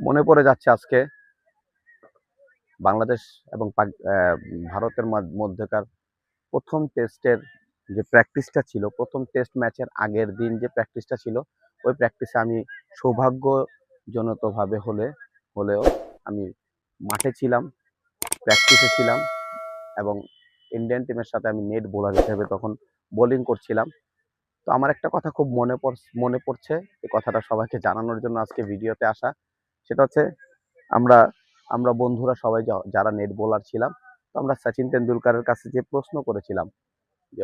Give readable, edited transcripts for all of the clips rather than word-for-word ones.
মনে পড়ে যাচ্ছে আজকে বাংলাদেশ এবং ভারতের মধ্যকার প্রথম টেস্টের যে প্র্যাকটিসটা ছিল, প্রথম টেস্ট ম্যাচের আগের দিন যে প্র্যাকটিসটা ছিল, ওই প্র্যাকটিসে আমি সৌভাগ্যজনকভাবে হলেও আমি মাঠে ছিলাম, প্র্যাকটিসে ছিলাম এবং ইন্ডিয়ান টিমের সাথে আমি নেট বোলার হিসেবে তখন বোলিং করছিলাম। তো আমার একটা কথা খুব মনে পড়ছে, এই কথাটা সবাইকে জানানোর জন্য আজকে ভিডিওতে আসা। সেটা হচ্ছে আমরা আমরা বন্ধুরা সবাই যারা নেট বোলার ছিলাম, তো আমরা সচিন তেন্ডুলকারের কাছে যে প্রশ্ন করেছিলাম যে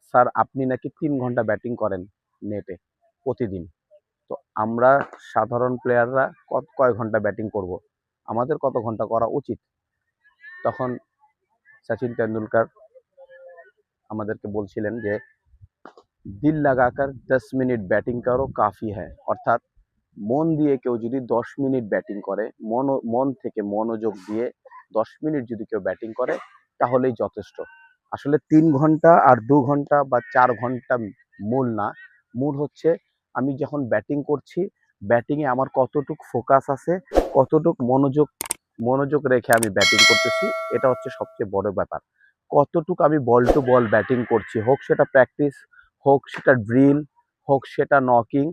স্যার আপনি নাকি 3 ঘন্টা ব্যাটিং করেন নেটে প্রতিদিন, তো আমরা সাধারণ প্লেয়াররা কয় ঘন্টা ব্যাটিং করব, আমাদের কত ঘন্টা করা উচিত? তখন সচিন তেন্ডুলকার আমাদেরকে বলছিলেন যে দিল লাগাকার 10 মিনিট ব্যাটিং করো কাফি হ্যায়, অর্থাৎ মন দিয়ে কেউ যদি 10 মিনিট ব্যাটিং করে, মন থেকে মনোযোগ দিয়ে 10 মিনিট যদি কেউ ব্যাটিং করে তাহলেই যথেষ্ট। আসলে 3 ঘন্টা আর 2 ঘন্টা বা 4 ঘন্টা মূল না, মূল হচ্ছে আমি যখন ব্যাটিং করছি, ব্যাটিংয়ে আমার কতটুক ফোকাস আছে, কতটুক মনোযোগ রেখে আমি ব্যাটিং করতেছি, এটা হচ্ছে সবচেয়ে বড় ব্যাপার। কতটুক আমি বল টু বল ব্যাটিং করছি, হোক সেটা প্র্যাকটিস, হোক সেটা ড্রিল, হোক সেটা নকিং,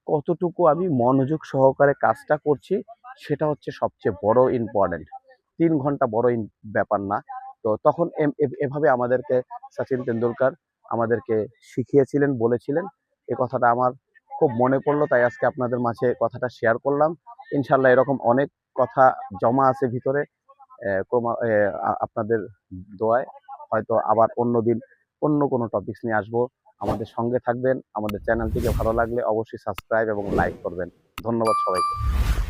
কতটুকু আমি মনোযোগ সহকারে কাজটা করছি, সেটা হচ্ছে সবচেয়ে বড় ইম্পর্টেন্ট। 3 ঘন্টা বড় ব্যাপার না। তো তখন এভাবে আমাদেরকে সচিন তেন্ডুলকার আমাদেরকে শিখিয়েছিলেন, বলেছিলেন। এই কথাটা আমার খুব মনে পড়লো, তাই আজকে আপনাদের মাঝে কথাটা শেয়ার করলাম। ইনশাল্লাহ এরকম অনেক কথা জমা আছে ভিতরে, আপনাদের দোয়ায় হয়তো আবার অন্যদিন অন্য কোনো টপিকস নিয়ে আসবো। আমাদের সঙ্গে থাকবেন। আমাদের চ্যানেলটিকে ভালো লাগলে অবশ্যই সাবস্ক্রাইব এবং লাইক করবেন। ধন্যবাদ সবাইকে।